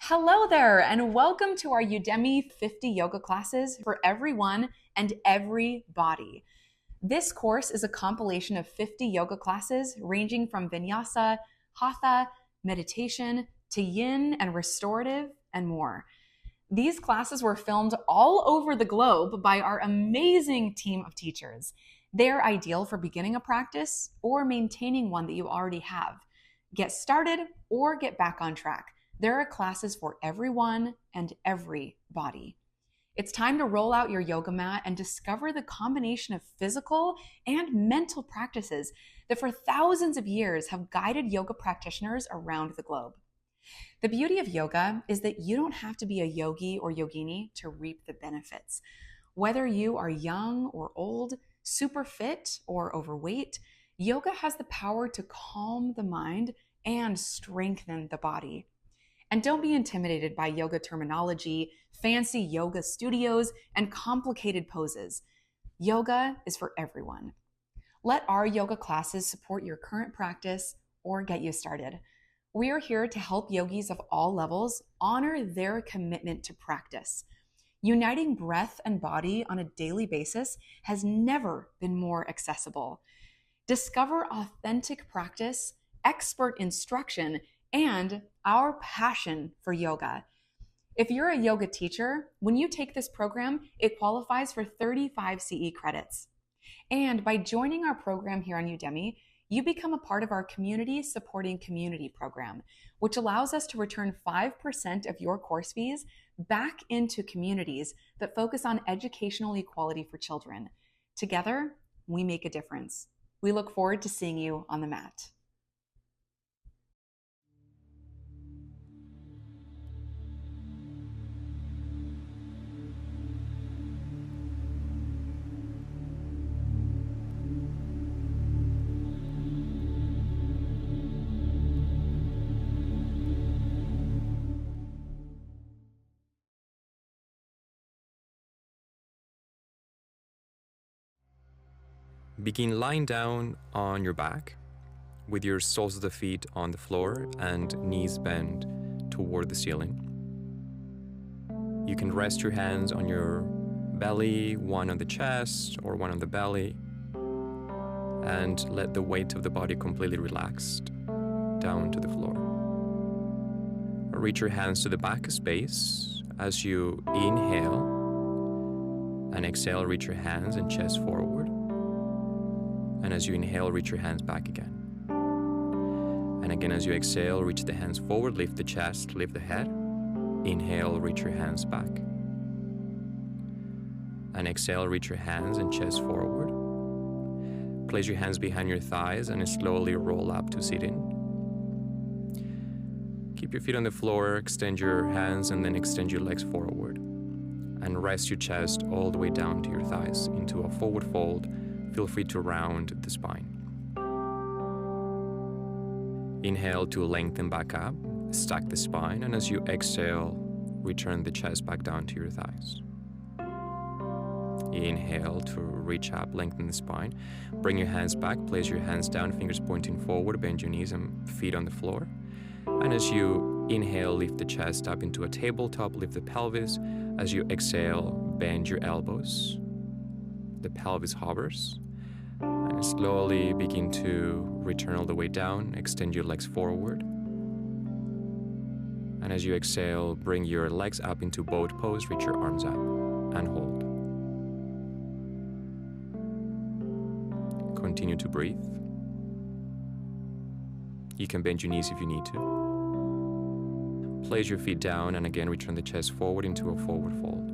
Hello there, and welcome to our Udemy 50 yoga classes for everyone and everybody. This course is a compilation of 50 yoga classes ranging from Vinyasa, Hatha, meditation, to yin and restorative, and more. These classes were filmed all over the globe by our amazing team of teachers. They're ideal for beginning a practice or maintaining one that you already have. Get started or get back on track. There are classes for everyone and everybody. It's time to roll out your yoga mat and discover the combination of physical and mental practices that for thousands of years have guided yoga practitioners around the globe. The beauty of yoga is that you don't have to be a yogi or yogini to reap the benefits. Whether you are young or old, super fit or overweight, yoga has the power to calm the mind and strengthen the body. And don't be intimidated by yoga terminology, fancy yoga studios, and complicated poses. Yoga is for everyone. Let our yoga classes support your current practice or get you started. We are here to help yogis of all levels honor their commitment to practice. Uniting breath and body on a daily basis has never been more accessible. Discover authentic practice, expert instruction, and our passion for yoga. If you're a yoga teacher, when you take this program, it qualifies for 35 CE credits. And by joining our program here on Udemy, you become a part of our Community Supporting Community program, which allows us to return 5% of your course fees back into communities that focus on educational equality for children. Together, we make a difference. We look forward to seeing you on the mat. Begin lying down on your back with your soles of the feet on the floor and knees bent toward the ceiling. You can rest your hands on your belly, one on the chest or one on the belly, and let the weight of the body completely relaxed down to the floor. Reach your hands to the back space as you inhale, and exhale, reach your hands and chest forward. And as you inhale, reach your hands back again. And again, as you exhale, reach the hands forward, lift the chest, lift the head. Inhale, reach your hands back. And exhale, reach your hands and chest forward. Place your hands behind your thighs and slowly roll up to sitting. Keep your feet on the floor, extend your hands and then extend your legs forward. And rest your chest all the way down to your thighs into a forward fold. Feel free to round the spine. Inhale to lengthen back up, stack the spine, and as you exhale, return the chest back down to your thighs. Inhale to reach up, lengthen the spine. Bring your hands back, place your hands down, fingers pointing forward, bend your knees and feet on the floor. And as you inhale, lift the chest up into a tabletop, lift the pelvis. As you exhale, bend your elbows. The pelvis hovers. And slowly begin to return all the way down, extend your legs forward. And as you exhale, bring your legs up into boat pose, reach your arms up and hold. Continue to breathe. You can bend your knees if you need to. Place your feet down and again return the chest forward into a forward fold.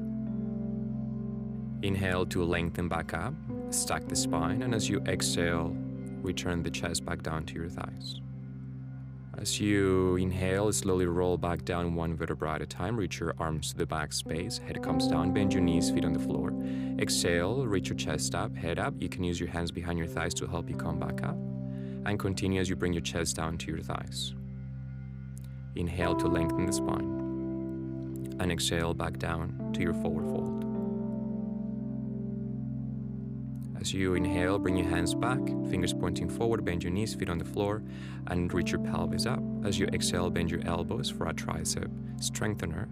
Inhale to lengthen back up, stack the spine, and as you exhale, return the chest back down to your thighs. As you inhale, slowly roll back down one vertebra at a time, reach your arms to the back space, head comes down, bend your knees, feet on the floor. Exhale, reach your chest up, head up. You can use your hands behind your thighs to help you come back up. And continue as you bring your chest down to your thighs. Inhale to lengthen the spine. And exhale back down to your forward fold. As you inhale, bring your hands back, fingers pointing forward, bend your knees, feet on the floor, and reach your pelvis up. As you exhale, bend your elbows for a tricep strengthener.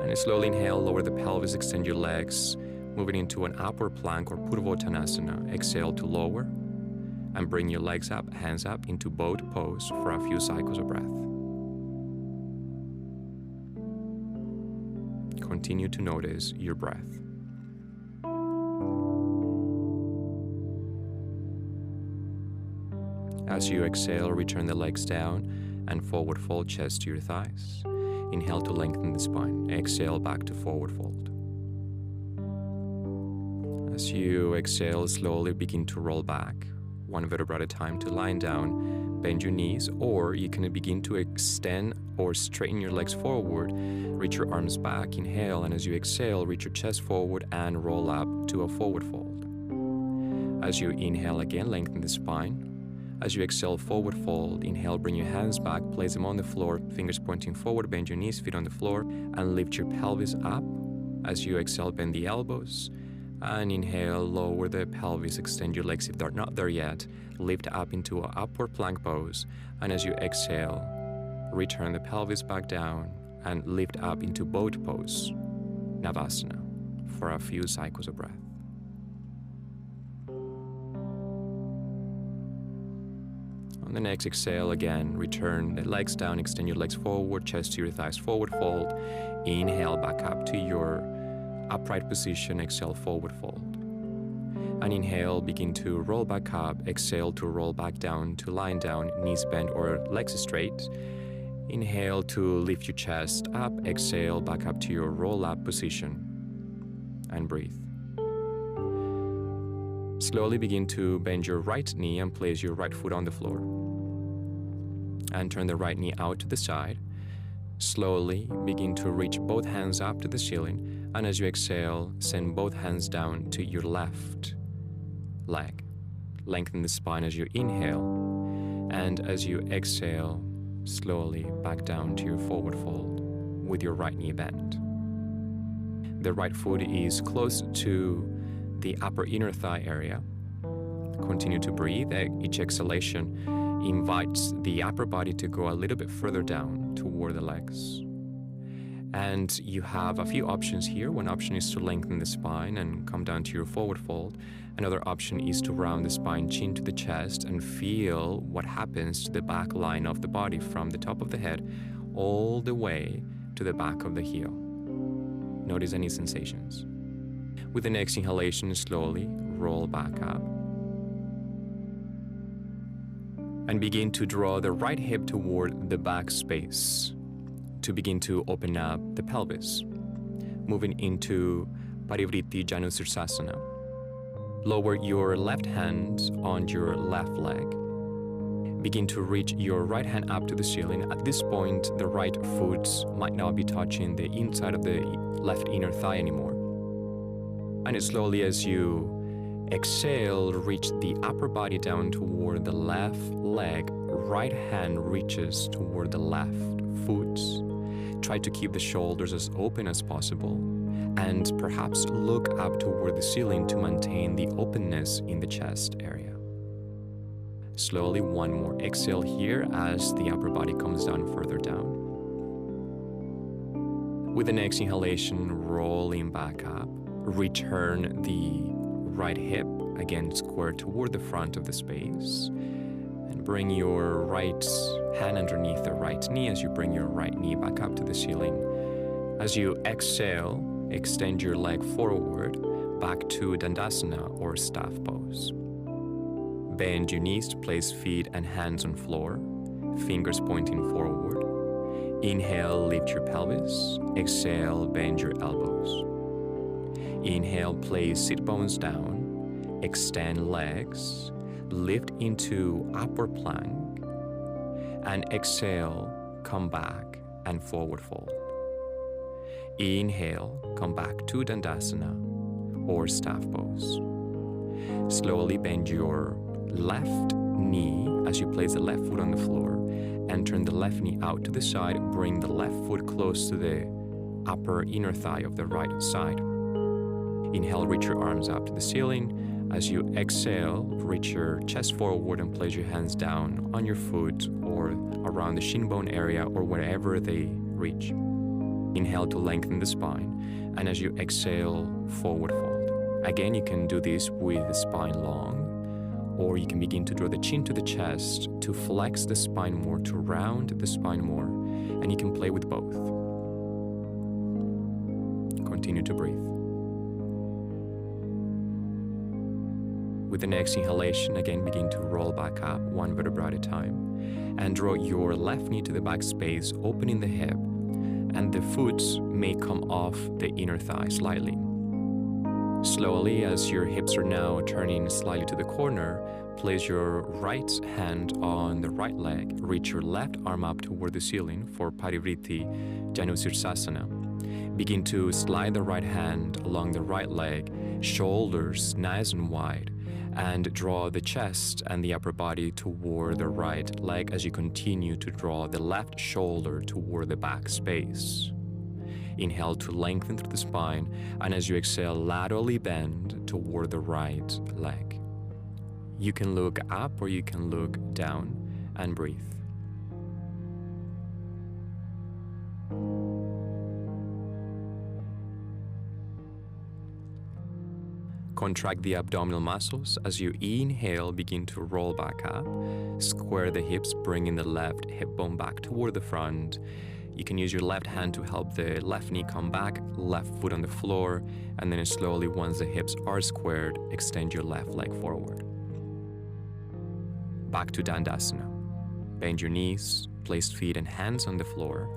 And slowly inhale, lower the pelvis, extend your legs, moving into an upward plank or Purvottanasana. Exhale to lower, and bring your legs up, hands up into boat pose for a few cycles of breath. Continue to notice your breath. As you exhale, return the legs down and forward fold, chest to your thighs. Inhale to lengthen the spine. Exhale back to forward fold. As you exhale, slowly begin to roll back, one vertebra at a time, to lying down. Bend your knees, or you can begin to extend or straighten your legs forward. Reach your arms back, inhale, and as you exhale, reach your chest forward and roll up to a forward fold. As you inhale again, lengthen the spine. As you exhale, forward fold. Inhale, bring your hands back, place them on the floor, fingers pointing forward, bend your knees, feet on the floor, and lift your pelvis up. As you exhale, bend the elbows. And inhale, lower the pelvis, extend your legs if they're not there yet. Lift up into an upward plank pose. And as you exhale, return the pelvis back down and lift up into boat pose, Navasana, for a few cycles of breath. On the next exhale, again, return the legs down, extend your legs forward, chest to your thighs, forward fold. Inhale, back up to your upright position, exhale, forward fold. And inhale, begin to roll back up, exhale to roll back down to lying down, knees bent or legs straight. Inhale to lift your chest up, exhale, back up to your roll up position, and breathe. Slowly begin to bend your right knee and place your right foot on the floor. And turn the right knee out to the side. Slowly begin to reach both hands up to the ceiling, and as you exhale, send both hands down to your left leg. Lengthen the spine as you inhale, and as you exhale, slowly back down to your forward fold with your right knee bent. The right foot is close to the upper inner thigh area. Continue to breathe. Each exhalation invites the upper body to go a little bit further down toward the legs. And you have a few options here. One option is to lengthen the spine and come down to your forward fold. Another option is to round the spine, chin to the chest, and feel what happens to the back line of the body from the top of the head all the way to the back of the heel. Notice any sensations. With the next inhalation, slowly roll back up. And begin to draw the right hip toward the back space to begin to open up the pelvis. Moving into Parivritti Janusirsasana. Lower your left hand on your left leg. Begin to reach your right hand up to the ceiling. At this point, the right foot might not be touching the inside of the left inner thigh anymore. And slowly as you exhale, reach the upper body down toward the left leg. Right hand reaches toward the left foot. Try to keep the shoulders as open as possible, and perhaps look up toward the ceiling to maintain the openness in the chest area. Slowly, one more exhale here as the upper body comes down further down. With the next inhalation, rolling back up. Return the right hip again square toward the front of the space. And bring your right hand underneath the right knee as you bring your right knee back up to the ceiling. As you exhale, extend your leg forward back to Dandasana or staff pose. Bend your knees to place feet and hands on floor, fingers pointing forward. Inhale, lift your pelvis. Exhale, bend your elbows. Inhale, place sit bones down, extend legs, lift into upward plank, and exhale, come back and forward fold. Inhale, come back to Dandasana or staff pose. Slowly bend your left knee as you place the left foot on the floor and turn the left knee out to the side. Bring the left foot close to the upper inner thigh of the right side. Inhale, reach your arms up to the ceiling. As you exhale, reach your chest forward and place your hands down on your foot or around the shin bone area or wherever they reach. Inhale to lengthen the spine, and as you exhale, forward fold. Again, you can do this with the spine long, or you can begin to draw the chin to the chest to flex the spine more, to round the spine more, and you can play with both. Continue to breathe. With the next inhalation, again begin to roll back up one vertebra at a time and draw your left knee to the back space, opening the hip, and the foot may come off the inner thigh slightly. Slowly, as your hips are now turning slightly to the corner, place your right hand on the right leg, reach your left arm up toward the ceiling for Parivritti Janusirsasana. Begin to slide the right hand along the right leg, shoulders nice and wide, and draw the chest and the upper body toward the right leg as you continue to draw the left shoulder toward the back space. Inhale to lengthen through the spine, and as you exhale, laterally bend toward the right leg. You can look up or you can look down and breathe. Contract the abdominal muscles. As you inhale, begin to roll back up. Square the hips, bringing the left hip bone back toward the front. You can use your left hand to help the left knee come back, left foot on the floor, and then slowly, once the hips are squared, extend your left leg forward. Back to Dandasana. Bend your knees, place feet and hands on the floor,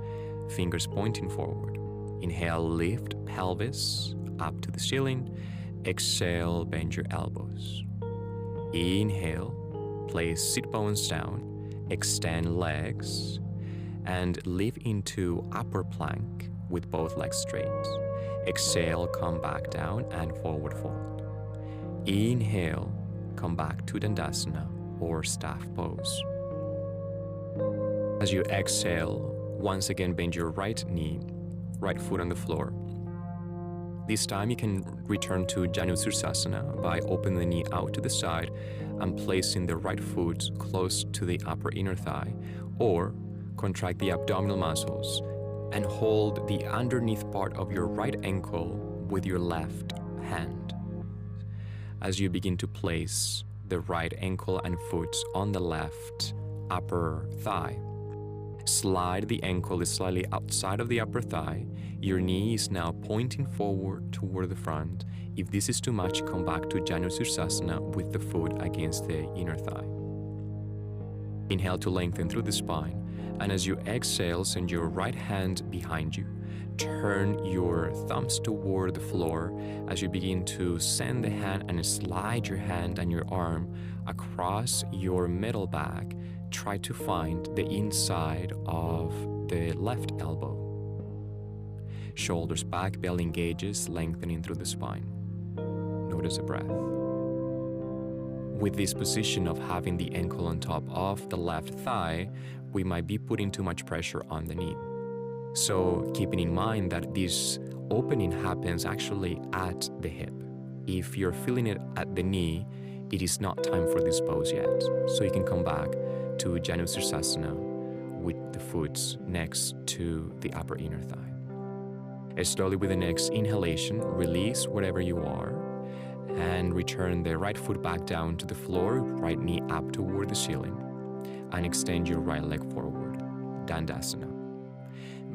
fingers pointing forward. Inhale, lift pelvis up to the ceiling. Exhale, bend your elbows. Inhale, place sit bones down, extend legs, and lift into upper plank with both legs straight. Exhale, come back down and forward fold. Inhale, come back to Dandasana or staff pose. As you exhale, once again bend your right knee, right foot on the floor. This time you can return to Janusirsasana by opening the knee out to the side and placing the right foot close to the upper inner thigh, or contract the abdominal muscles and hold the underneath part of your right ankle with your left hand. As you begin to place the right ankle and foot on the left upper thigh, slide the ankle slightly outside of the upper thigh. Your knee is now pointing forward toward the front. If this is too much, come back to Janusirsasana with the foot against the inner thigh. Inhale to lengthen through the spine, and as you exhale, send your right hand behind you. Turn your thumbs toward the floor as you begin to send the hand and slide your hand and your arm across your middle back. Try to find the inside of the left elbow. Shoulders back, belly engages, lengthening through the spine. Notice the breath. With this position of having the ankle on top of the left thigh, we might be putting too much pressure on the knee. So keeping in mind that this opening happens actually at the hip. If you're feeling it at the knee, it is not time for this pose yet. So you can come back to Janusirsasana with the foot next to the upper inner thigh. And slowly with the next inhalation, release wherever you are and return the right foot back down to the floor, right knee up toward the ceiling, and extend your right leg forward, Dandasana.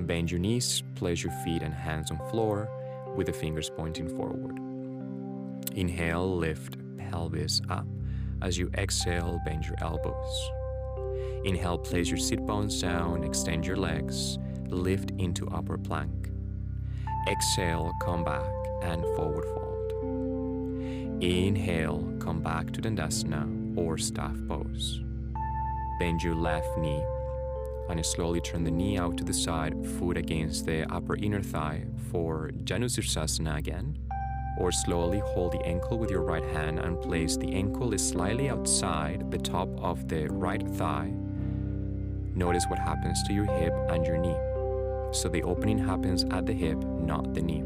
Bend your knees, place your feet and hands on floor with the fingers pointing forward. Inhale, lift pelvis up. As you exhale, bend your elbows. Inhale, place your sit bones down, extend your legs, lift into upper plank. Exhale, come back and forward fold. Inhale, come back to Dandasana or staff pose. Bend your left knee and slowly turn the knee out to the side, foot against the upper inner thigh for Janusirsasana again. Or slowly hold the ankle with your right hand and place the ankle slightly outside the top of the right thigh. Notice what happens to your hip and your knee. So the opening happens at the hip, not the knee.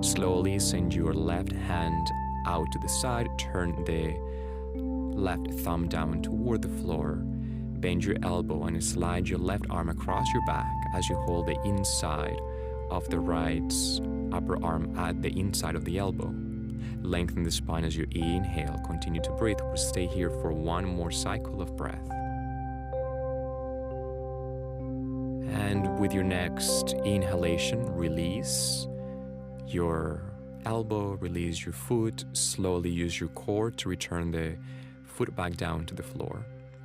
Slowly send your left hand out to the side, turn the left thumb down toward the floor, bend your elbow and slide your left arm across your back as you hold the inside of the right upper arm at the inside of the elbow. Lengthen the spine as you inhale. Continue to breathe. We'll stay here for one more cycle of breath. And with your next inhalation, release your elbow, release your foot. Slowly use your core to return the foot back down to the floor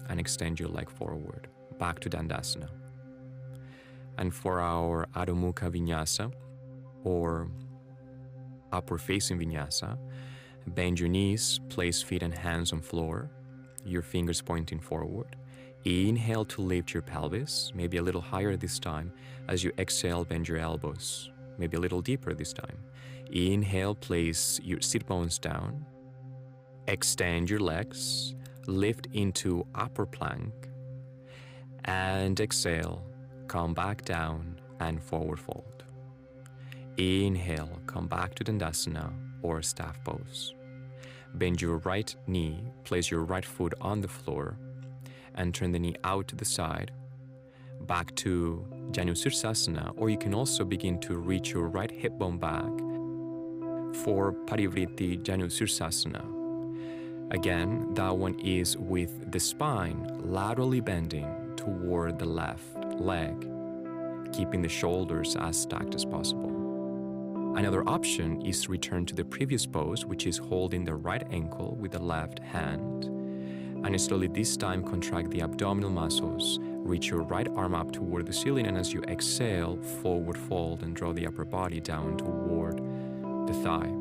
and extend your leg forward, back to Dandasana. And for our Adho Mukha Vinyasa, or upward facing Vinyasa, bend your knees, place feet and hands on floor, your fingers pointing forward. Inhale to lift your pelvis, maybe a little higher this time. As you exhale, bend your elbows, maybe a little deeper this time. Inhale, place your sit bones down. Extend your legs, lift into upper plank, and exhale, come back down and forward fold. Inhale, come back to Dandasana or staff pose. Bend your right knee, place your right foot on the floor, and turn the knee out to the side, back to Janu Sirsasana, or you can also begin to reach your right hip bone back for Parivritti Janu Sirsasana. Again, that one is with the spine laterally bending toward the left leg, keeping the shoulders as stacked as possible. Another option is to return to the previous pose, which is holding the right ankle with the left hand. And slowly this time contract the abdominal muscles, reach your right arm up toward the ceiling, and as you exhale, forward fold and draw the upper body down toward the thigh.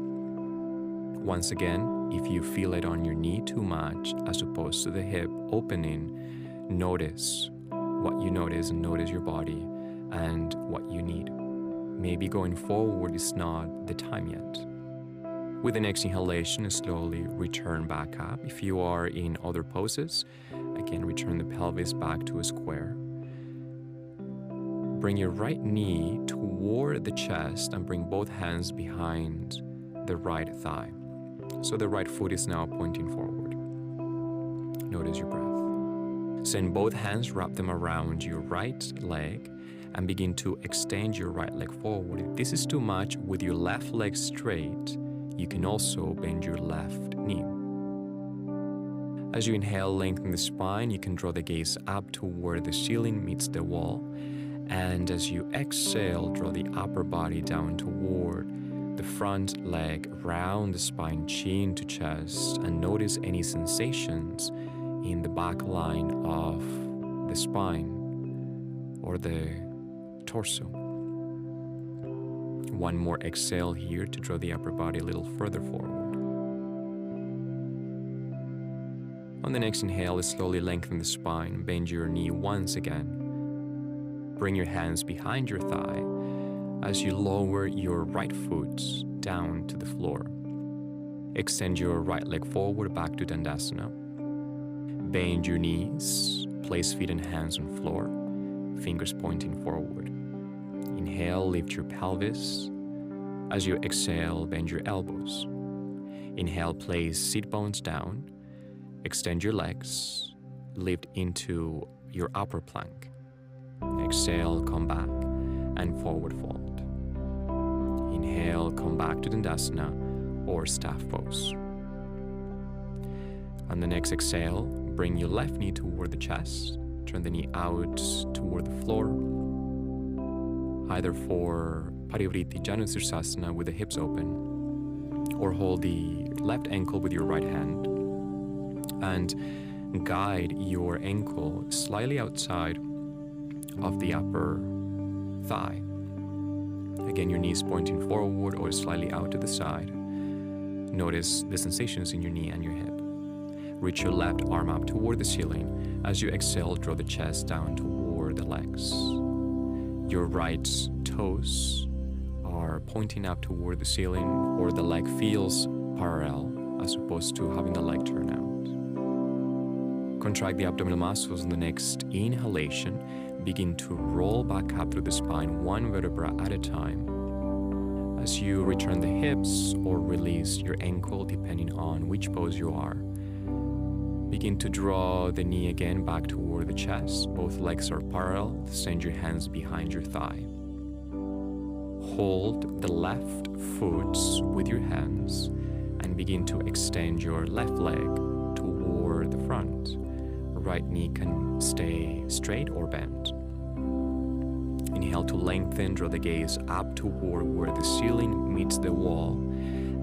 Once again, if you feel it on your knee too much as opposed to the hip opening, notice what you notice and notice your body and what you need. Maybe going forward is not the time yet. With the next inhalation, slowly return back up. If you are in other poses, again, return the pelvis back to a square. Bring your right knee toward the chest and bring both hands behind the right thigh. So the right foot is now pointing forward. Notice your breath. Send both hands, wrap them around your right leg, and begin to extend your right leg forward. If this is too much, with your left leg straight, you can also bend your left knee. As you inhale, lengthen the spine. You can draw the gaze up to where the ceiling meets the wall. And as you exhale, draw the upper body down toward the front leg, round the spine, chin to chest, and notice any sensations in the back line of the spine or the torso. One more exhale here to draw the upper body a little further forward. On the next inhale, slowly lengthen the spine, bend your knee once again. Bring your hands behind your thigh as you lower your right foot down to the floor. Extend your right leg forward back to Dandasana. Bend your knees, place feet and hands on floor, fingers pointing forward. Inhale, lift your pelvis. As you exhale, bend your elbows. Inhale, place sit bones down. Extend your legs. Lift into your upper plank. Exhale, come back and forward fold. Inhale, come back to Dandasana or staff pose. On the next exhale, bring your left knee toward the chest. Turn the knee out toward the floor, either for Parivritti Janu Sirsasana with the hips open, or hold the left ankle with your right hand and guide your ankle slightly outside of the upper thigh. Again, your knees pointing forward or slightly out to the side. Notice the sensations in your knee and your hip. Reach your left arm up toward the ceiling. As you exhale, draw the chest down toward the legs. Your right toes are pointing up toward the ceiling, or the leg feels parallel as opposed to having the leg turn out. Contract the abdominal muscles on the next inhalation. Begin to roll back up through the spine, one vertebra at a time. as you return the hips or release your ankle depending on which pose you are. Begin to draw the knee again back toward the chest. Both legs are parallel. Send your hands behind your thigh. Hold the left foot with your hands and begin to extend your left leg toward the front. Right knee can stay straight or bent. Inhale to lengthen, draw the gaze up toward where the ceiling meets the wall.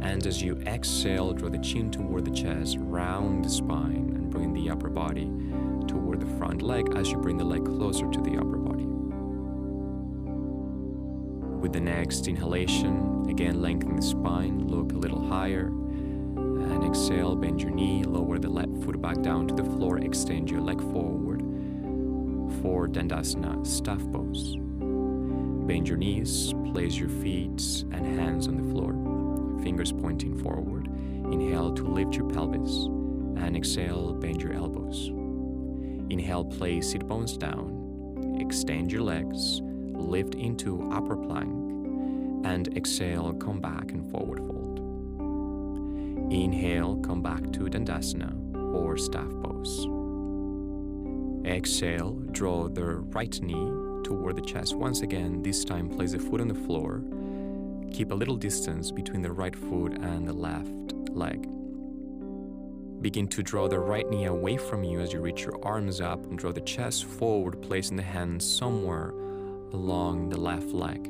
And as you exhale, draw the chin toward the chest, round the spine, and bring the upper body toward the front leg as you bring the leg closer to the upper body. With the next inhalation, again lengthen the spine, look a little higher. And exhale, bend your knee, lower the left foot back down to the floor, extend your leg forward for Dandasana, staff pose. Bend your knees, place your feet and hands on the floor, fingers pointing forward. Inhale to lift your pelvis, and exhale, bend your elbows. Inhale, place sit bones down, extend your legs, lift into upper plank, and exhale, come back and forward fold. Inhale, come back to Dandasana or staff pose. Exhale, draw the right knee toward the chest. Once again, this time place the foot on the floor. Keep a little distance between the right foot and the left leg. Begin to draw the right knee away from you as you reach your arms up and draw the chest forward, placing the hands somewhere along the left leg.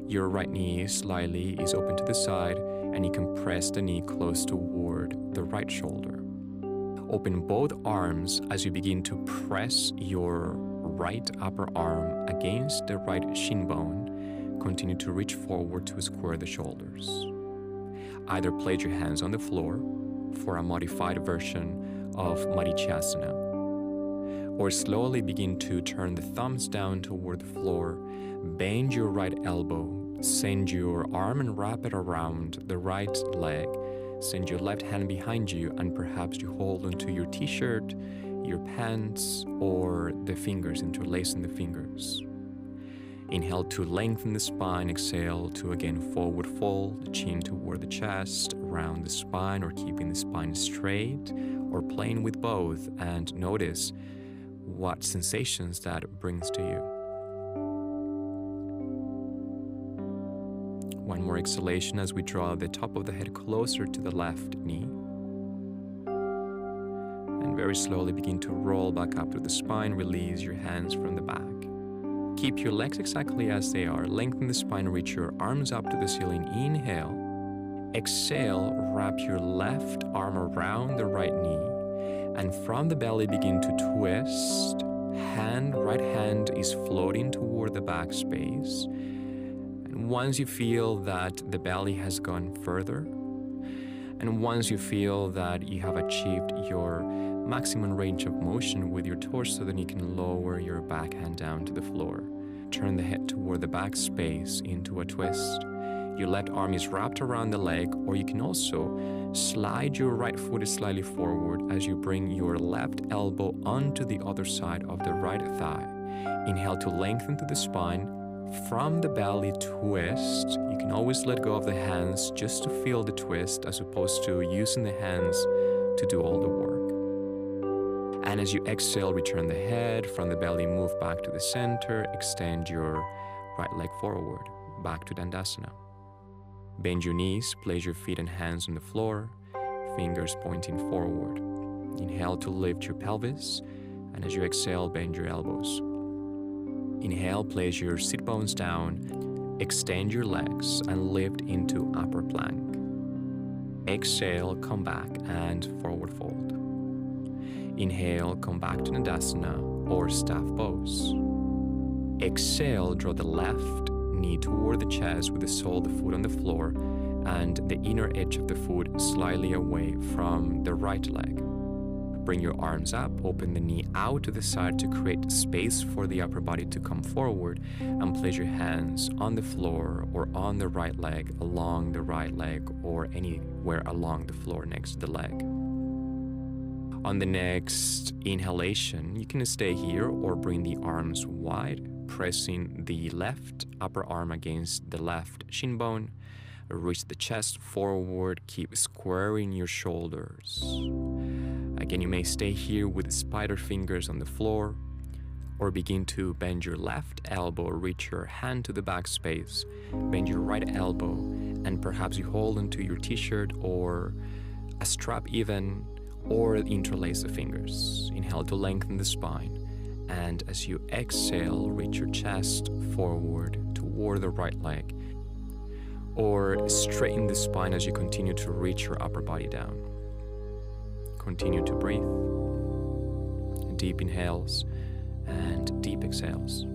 Your right knee slightly is open to the side, and you can press the knee close toward the right shoulder. Open both arms as you begin to press your right upper arm against the right shin bone. Continue to reach forward to square the shoulders. Either place your hands on the floor for a modified version of Marichyasana, or slowly begin to turn the thumbs down toward the floor, bend your right elbow, send your arm and wrap it around the right leg, send your left hand behind you, and perhaps you hold onto your t-shirt, your pants, or the fingers, interlacing the fingers. Inhale to lengthen the spine, exhale to again forward fold, the chin toward the chest, round the spine, or keeping the spine straight, or playing with both, and notice what sensations that brings to you. One more exhalation as we draw the top of the head closer to the left knee. And very slowly begin to roll back up to the spine, release your hands from the back. Keep your legs exactly as they are. Lengthen the spine, reach your arms up to the ceiling. Inhale. Exhale, wrap your left arm around the right knee. And from the belly, begin to twist. Right hand is floating toward the back space. And once you feel that the belly has gone further, and once you feel that you have achieved your maximum range of motion with your torso, then you can lower your back hand down to the floor. Turn the head toward the back space into a twist. Your left arm is wrapped around the leg, or you can also slide your right foot slightly forward as you bring your left elbow onto the other side of the right thigh. Inhale to lengthen to the spine. From the belly, twist. You can always let go of the hands just to feel the twist, as opposed to using the hands to do all the work. And as you exhale, return the head. From the belly, move back to the center. Extend your right leg forward, back to Dandasana. Bend your knees, place your feet and hands on the floor, fingers pointing forward. Inhale to lift your pelvis, and as you exhale, bend your elbows. Inhale, place your sit bones down, extend your legs, and lift into upper plank. Exhale, come back and forward fold. Inhale, come back to Dandasana or staff pose. Exhale, draw the left knee toward the chest with the sole of the foot on the floor and the inner edge of the foot slightly away from the right leg. Bring your arms up, open the knee out to the side to create space for the upper body to come forward, and place your hands on the floor or on the right leg, along the right leg, or anywhere along the floor next to the leg. On the next inhalation, you can stay here or bring the arms wide, pressing the left upper arm against the left shin bone. Reach the chest forward, keep squaring your shoulders. Again, you may stay here with spider fingers on the floor, or begin to bend your left elbow, reach your hand to the back space, bend your right elbow, and perhaps you hold onto your t-shirt or a strap even, or interlace the fingers. Inhale to lengthen the spine, and as you exhale, reach your chest forward toward the right leg, or straighten the spine as you continue to reach your upper body down. Continue to breathe. Deep inhales and deep exhales.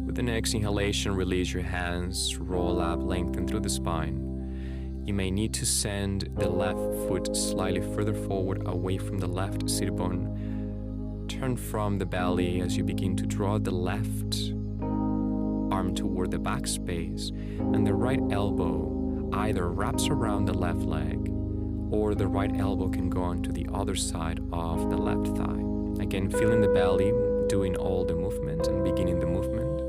With the next inhalation, release your hands, roll up, lengthen through the spine. You may need to send the left foot slightly further forward away from the left sit bone. Turn from the belly as you begin to draw the left arm toward the back space, and the right elbow either wraps around the left leg, or the right elbow can go onto the other side of the left thigh. Again, feeling the belly, doing all the movement and beginning the movement.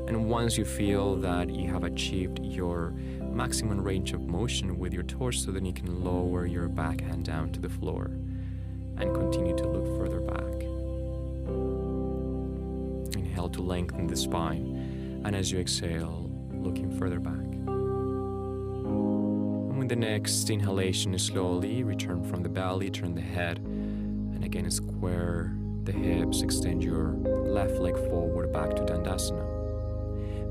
And once you feel that you have achieved your maximum range of motion with your torso, then you can lower your backhand down to the floor and continue to look further back. Inhale to lengthen the spine, and as you exhale, looking further back. And with the next inhalation, slowly return from the belly, turn the head, and again square the hips, extend your left leg forward back to Dandasana.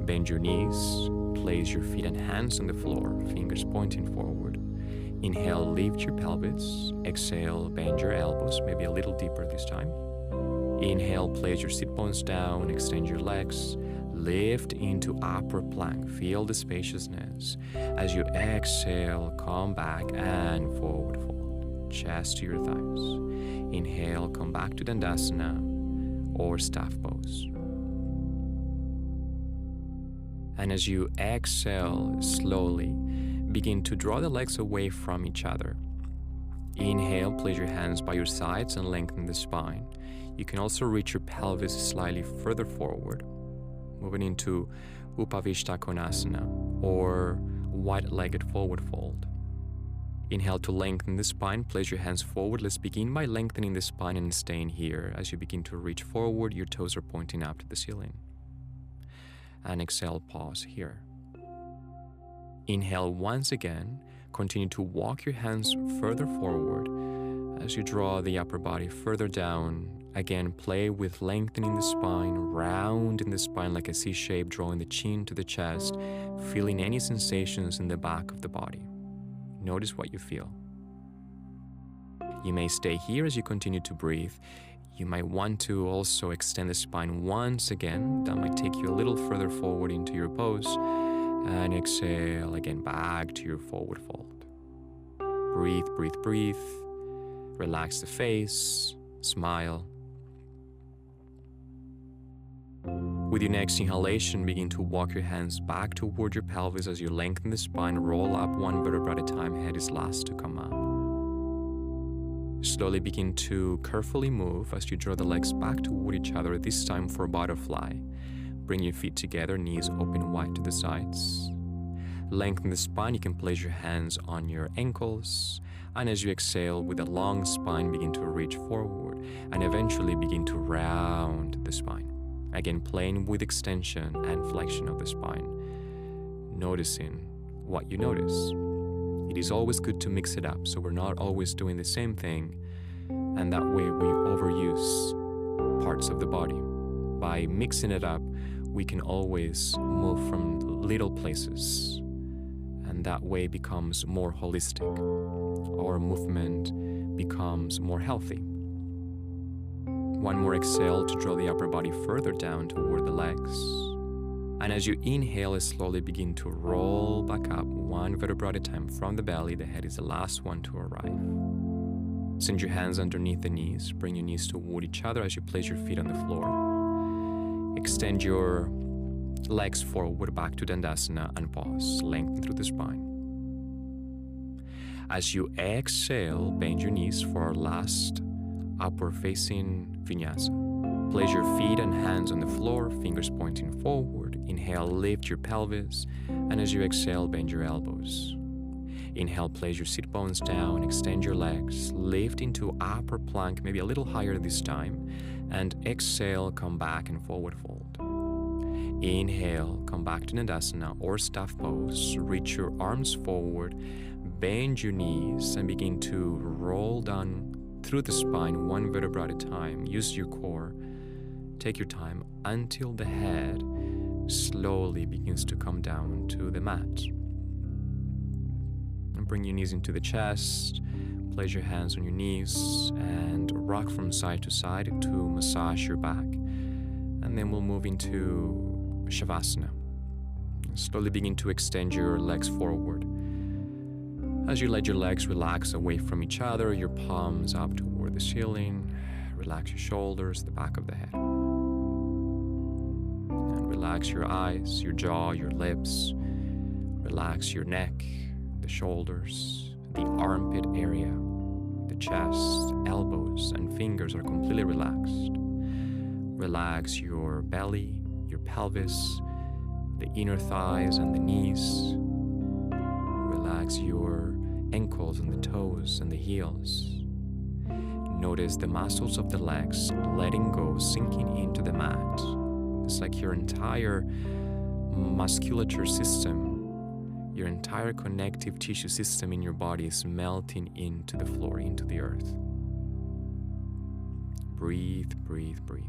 Bend your knees, place your feet and hands on the floor, fingers pointing forward. Inhale, lift your pelvis. Exhale, bend your elbows, maybe a little deeper this time. Inhale, place your sit bones down, extend your legs. Lift into upper plank, feel the spaciousness. As you exhale, come back and forward fold, chest to your thighs. Inhale, come back to Dandasana or staff pose. And as you exhale, slowly begin to draw the legs away from each other. Inhale, place your hands by your sides and lengthen the spine. You can also reach your pelvis slightly further forward, moving into Upavishta Konasana or wide-legged forward fold. Inhale to lengthen the spine, place your hands forward. Let's begin by lengthening the spine and staying here. As you begin to reach forward, your toes are pointing up to the ceiling. And exhale, pause here. Inhale once again, continue to walk your hands further forward as you draw the upper body further down. Again, play with lengthening the spine, rounding the spine like a C shape, drawing the chin to the chest, feeling any sensations in the back of the body. Notice what you feel. You may stay here as you continue to breathe. You might want to also extend the spine once again. That might take you a little further forward into your pose. And exhale again back to your forward fold. Breathe, breathe, breathe. Relax the face. Smile. With your next inhalation, begin to walk your hands back toward your pelvis as you lengthen the spine. Roll up one vertebra at a time. Head is last to come up. Slowly begin to carefully move as you draw the legs back toward each other, this time for butterfly. Bring your feet together, knees open wide to the sides. Lengthen the spine. You can place your hands on your ankles. And as you exhale, with a long spine, begin to reach forward and eventually begin to round the spine. Again, playing with extension and flexion of the spine. Noticing what you notice. It is always good to mix it up, so we're not always doing the same thing, and that way we overuse parts of the body. By mixing it up, we can always move from little places, and that way becomes more holistic. Our movement becomes more healthy. One more exhale to draw the upper body further down toward the legs. And as you inhale, slowly begin to roll back up one vertebra at a time from the belly. The head is the last one to arrive. Send your hands underneath the knees. Bring your knees toward each other as you place your feet on the floor. Extend your legs forward back to Dandasana and pause. Lengthen through the spine. As you exhale, bend your knees for our last upward facing Vinyasa. Place your feet and hands on the floor, fingers pointing forward. Inhale, lift your pelvis, and as you exhale, bend your elbows. Inhale, place your sit bones down, extend your legs, lift into upper plank, maybe a little higher this time, and exhale, come back and forward fold. Inhale, come back to Tadasana or staff pose, reach your arms forward, bend your knees, and begin to roll down through the spine, one vertebra at a time. Use your core. Take your time until the head slowly begins to come down to the mat. And bring your knees into the chest. Place your hands on your knees and rock from side to side to massage your back. And then we'll move into Shavasana. Slowly begin to extend your legs forward. As you let your legs relax away from each other, your palms up toward the ceiling, relax your shoulders, the back of the head. And relax your eyes, your jaw, your lips. Relax your neck, the shoulders, the armpit area, the chest, elbows, and fingers are completely relaxed. Relax your belly, your pelvis, the inner thighs and the knees. Relax your ankles and the toes and the heels. Notice the muscles of the legs letting go, sinking into the mat. It's like your entire musculature system, your entire connective tissue system in your body is melting into the floor, into the earth. Breathe, breathe, breathe.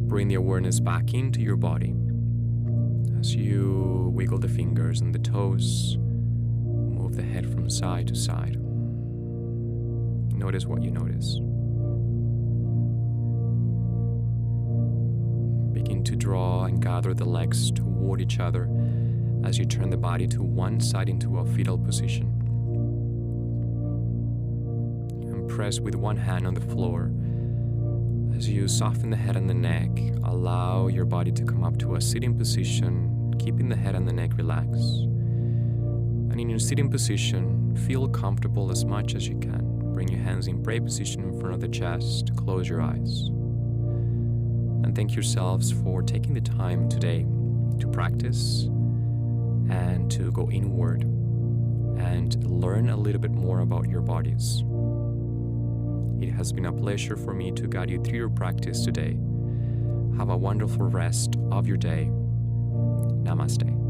Bring the awareness back into your body as you wiggle the fingers and the toes, move the head from side to side. Notice what you notice. Begin to draw and gather the legs toward each other as you turn the body to one side into a fetal position. And press with one hand on the floor. As you soften the head and the neck, allow your body to come up to a sitting position, keeping the head and the neck relaxed. And in your sitting position, feel comfortable as much as you can. Bring your hands in prayer position in front of the chest. Close your eyes. And thank yourselves for taking the time today to practice and to go inward and learn a little bit more about your bodies. It has been a pleasure for me to guide you through your practice today. Have a wonderful rest of your day. Namaste.